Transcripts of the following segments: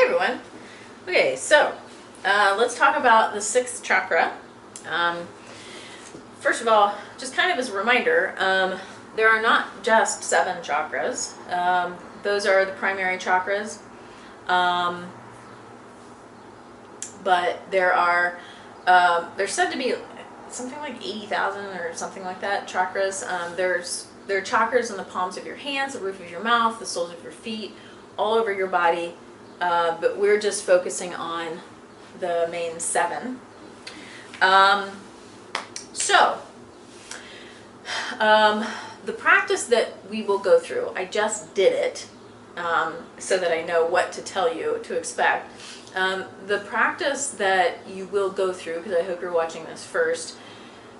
everyone. Okay, so let's talk about the sixth chakra. First of all, just kind of as a reminder, there are not just 7 chakras. Those are the primary chakras. But there are, there's said to be something like 80,000 or something like that chakras. There are chakras in the palms of your hands, the roof of your mouth, the soles of your feet, all over your body. But we're just focusing on the main 7. The practice that we will go through, I just did it so that I know what to tell you to expect. The practice that you will go through, because I hope you're watching this first,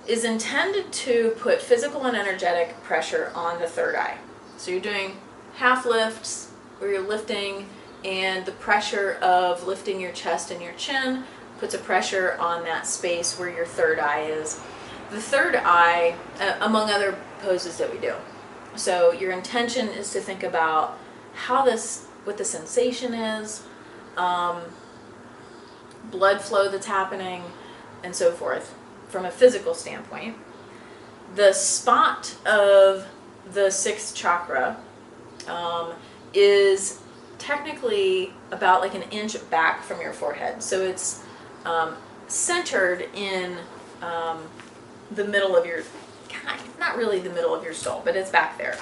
is intended to put physical and energetic pressure on the third eye. So you're doing half lifts where you're lifting, and the pressure of lifting your chest and your chin puts a pressure on that space where your third eye is. The third eye, among other poses that we do. So your intention is to think about what the sensation is, blood flow that's happening, and so forth from a physical standpoint. The spot of the 6th chakra is technically about like an inch back from your forehead. So it's centered in the middle of your, not really the middle of your skull, but it's back there.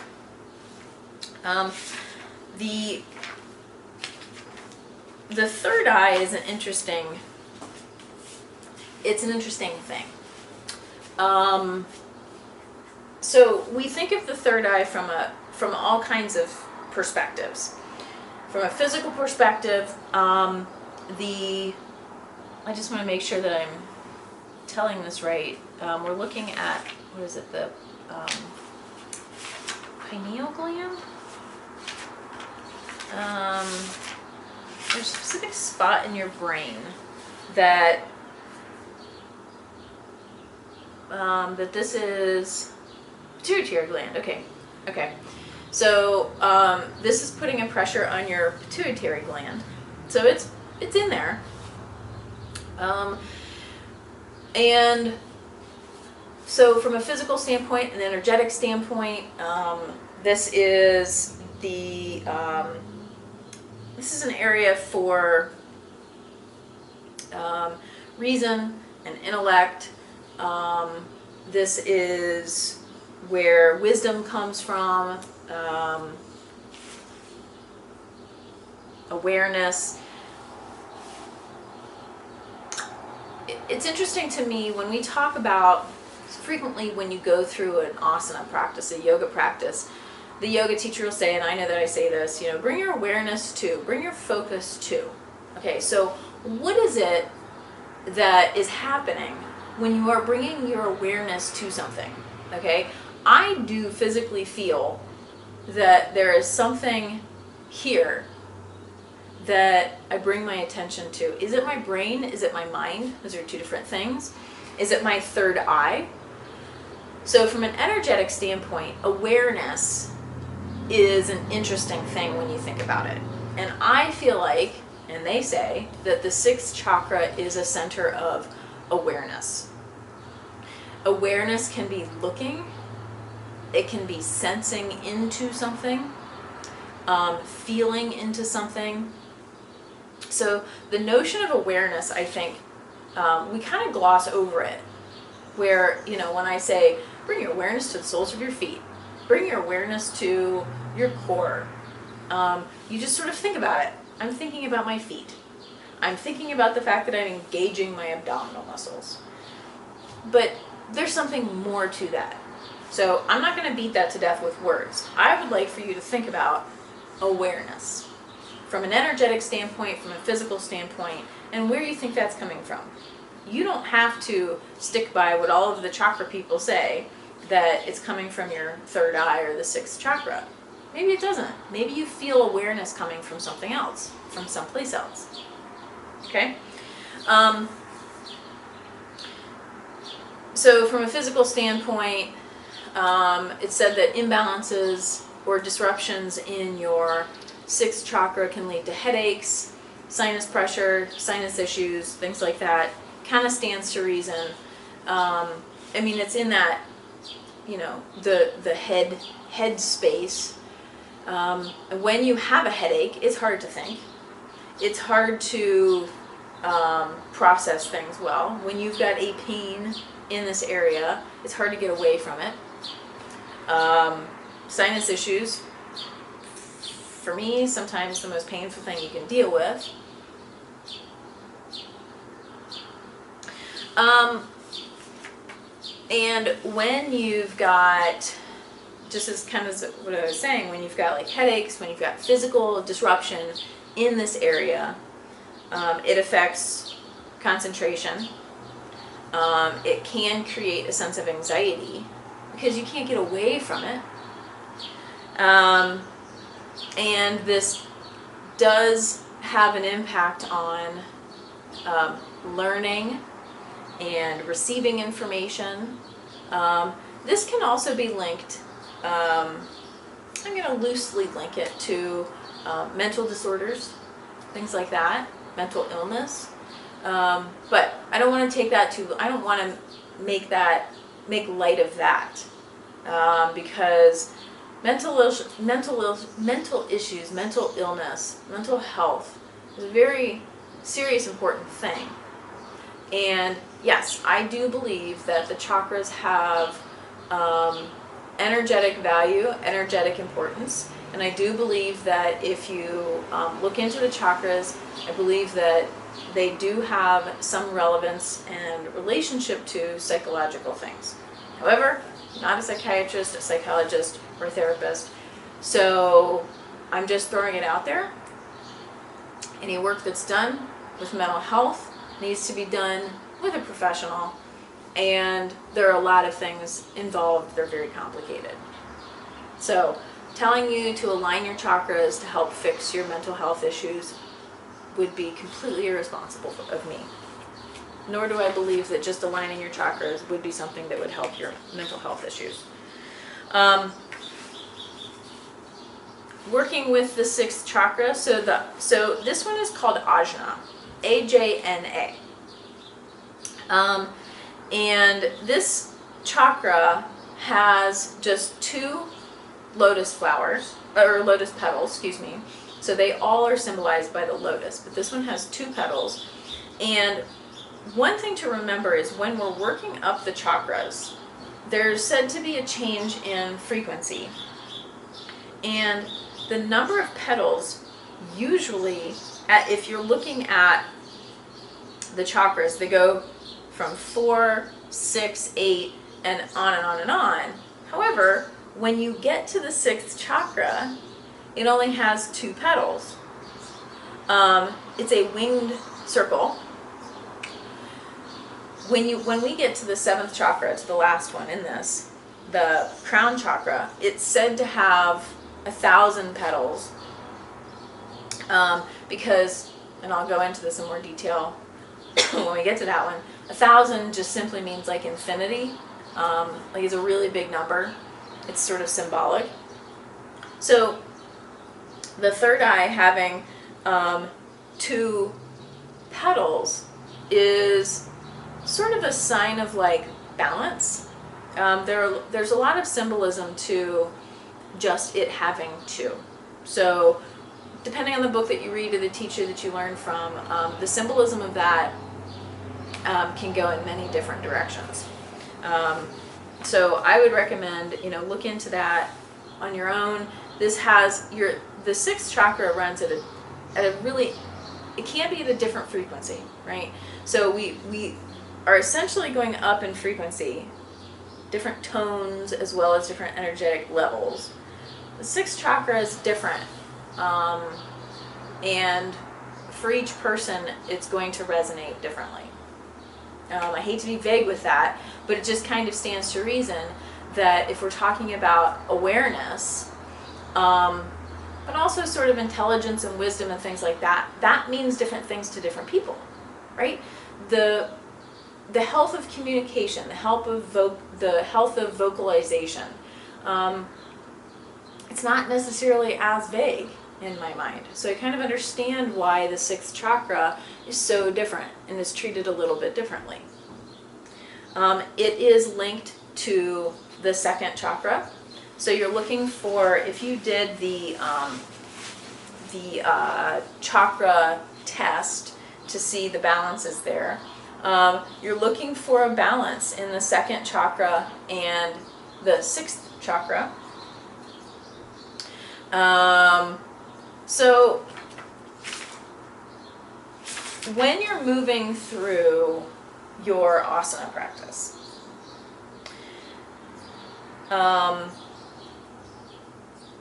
The third eye is an interesting thing. So we think of the third eye from all kinds of perspectives. From a physical perspective, I just want to make sure that I'm telling this right. We're looking at, what is it, the pineal gland? There's a specific spot in your brain that this is pituitary gland. Okay. So this is putting a pressure on your pituitary gland. So it's in there. And so from a physical standpoint, an energetic standpoint, this is an area for reason and intellect. This is where wisdom comes from, awareness. It's interesting to me when we talk about, frequently when you go through an asana practice, a yoga practice, the yoga teacher will say, and I know that I say this, bring your awareness to, bring your focus to. Okay, so what is it that is happening when you are bringing your awareness to something? Okay, I do physically feel that there is something here that I bring my attention to. Is it my brain? Is it my mind? Those are 2 different things. Is it my third eye? So from an energetic standpoint, awareness is an interesting thing when you think about it. And I feel like, and they say, that the 6th chakra is a center of awareness. Awareness can be looking, it can be sensing into something, feeling into something. So the notion of awareness, I think, we kind of gloss over it. Where, when I say, bring your awareness to the soles of your feet, bring your awareness to your core, you just sort of think about it. I'm thinking about my feet. I'm thinking about the fact that I'm engaging my abdominal muscles. But there's something more to that. So I'm not going to beat that to death with words. I would like for you to think about awareness from an energetic standpoint, from a physical standpoint, and where you think that's coming from. You don't have to stick by what all of the chakra people say, that it's coming from your third eye or the 6th chakra. Maybe it doesn't. Maybe you feel awareness coming from something else, from someplace else. Okay? So from a physical standpoint, it's said that imbalances or disruptions in your 6th chakra can lead to headaches, sinus pressure, sinus issues, things like that, kind of stands to reason. I mean, it's in that, you know, the head space. When you have a headache, it's hard to think. It's hard to process things well. When you've got a pain in this area, it's hard to get away from it. Sinus issues, for me, sometimes the most painful thing you can deal with. And when you've got, just as kind of what I was saying, when you've got like headaches, when you've got physical disruption in this area, it affects concentration. It can create a sense of anxiety because you can't get away from it. And this does have an impact on learning and receiving information. This can also be linked, I'm going to loosely link it to mental disorders, things like that, mental illness. But I don't want to take that I don't want to make light of that, because mental issues, mental illness, mental health is a very serious, important thing. And yes, I do believe that the chakras have energetic value, energetic importance. And I do believe that if you look into the chakras, I believe that they do have some relevance and relationship to psychological things. However, I'm not a psychiatrist, a psychologist, or a therapist. So I'm just throwing it out there. Any work that's done with mental health needs to be done with a professional, and there are a lot of things involved. They're very complicated. So telling you to align your chakras to help fix your mental health issues would be completely irresponsible of me. Nor do I believe that just aligning your chakras would be something that would help your mental health issues. Working with the sixth chakra, so this one is called Ajna, A-J-N-A. And this chakra has just 2 lotus flowers, or lotus petals, excuse me. So they all are symbolized by the lotus, but this one has 2 petals. And one thing to remember is when we're working up the chakras, there's said to be a change in frequency. And the number of petals, usually, if you're looking at the chakras, they go from 4, 6, 8, and on and on and on. However, when you get to the 6th chakra, it only has 2 petals. It's a winged circle. When we get to the 7th chakra, to the last one in this, the crown chakra, it's said to have 1,000 petals, because, and I'll go into this in more detail when we get to that one, 1,000 just simply means like infinity, like it's a really big number. It's sort of symbolic. So the third eye having 2 petals is sort of a sign of like balance. There's a lot of symbolism to just it having 2. So depending on the book that you read or the teacher that you learn from, the symbolism of that can go in many different directions. So I would recommend, look into that on your own. This has the 6th chakra runs at a really, it can be at a different frequency, right? So we are essentially going up in frequency, different tones as well as different energetic levels. The 6th chakra is different, and for each person it's going to resonate differently. I hate to be vague with that, but it just kind of stands to reason that if we're talking about awareness, but also sort of intelligence and wisdom and things like that, that means different things to different people, right? The health of communication, the health of vocalization, it's not necessarily as vague in my mind. So I kind of understand why the sixth chakra is so different and is treated a little bit differently. It is linked to the second chakra. So you're looking for, if you did the chakra test to see the balances there, you're looking for a balance in the second chakra and the sixth chakra. So when you're moving through your asana practice,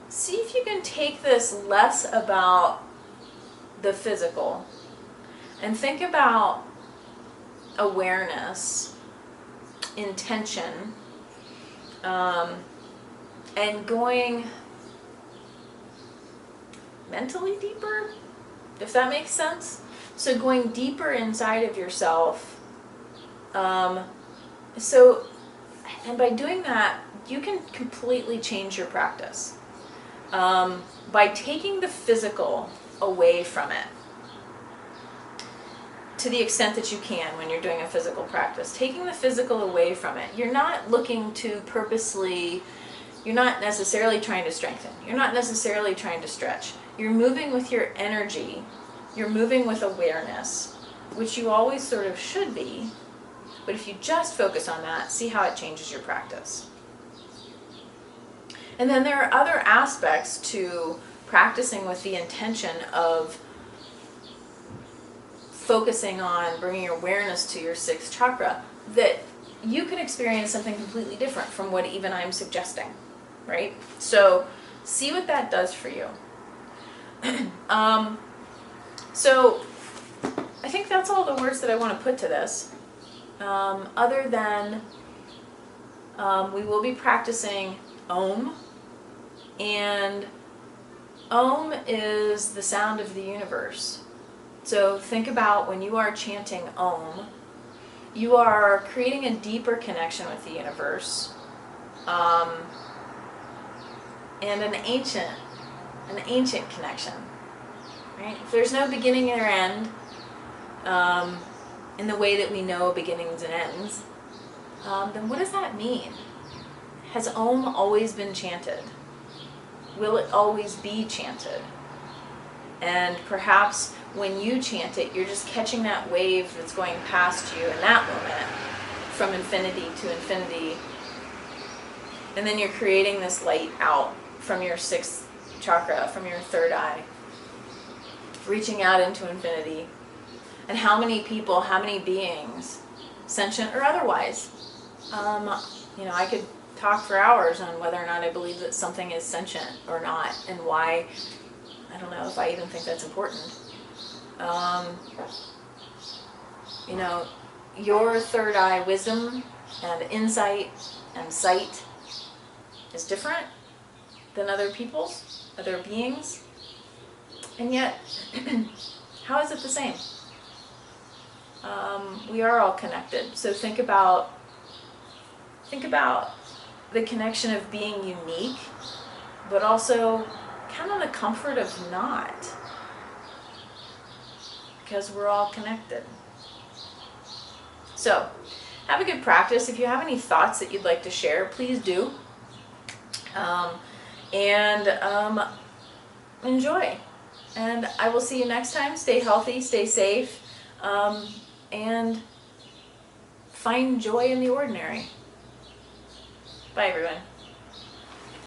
see if you can take this less about the physical and think about awareness, intention, and going mentally deeper, if that makes sense. So going deeper inside of yourself. And by doing that, you can completely change your practice. By taking the physical away from it, to the extent that you can when you're doing a physical practice, taking the physical away from it, you're not looking to purposely, you're not necessarily trying to strengthen, you're not necessarily trying to stretch. You're moving with your energy, you're moving with awareness, which you always sort of should be, but if you just focus on that, see how it changes your practice. And then there are other aspects to practicing with the intention of focusing on bringing your awareness to your sixth chakra, that you can experience something completely different from what even I'm suggesting, right? So see what that does for you. So I think that's all the words that I want to put to this. Other than we will be practicing Om, and Om is the sound of the universe. So think about when you are chanting Om, you are creating a deeper connection with the universe, and an ancient connection, right? If there's no beginning or end, in the way that we know beginnings and ends, then what does that mean? Has Om always been chanted? Will it always be chanted? And perhaps when you chant it, you're just catching that wave that's going past you in that moment, from infinity to infinity. And then you're creating this light out from your sixth chakra, from your third eye, reaching out into infinity. And how many people, how many beings, sentient or otherwise, I could talk for hours on whether or not I believe that something is sentient or not, and why. I don't know if I even think that's important. Your third eye wisdom and insight and sight is different than other people's, other beings, and yet, how is it the same? We are all connected. So think about the connection of being unique, but also kind of the comfort of not, because we're all connected. So have a good practice. If you have any thoughts that you'd like to share, please do. Enjoy. And I will see you next time. Stay healthy, stay safe, and find joy in the ordinary. Bye, everyone.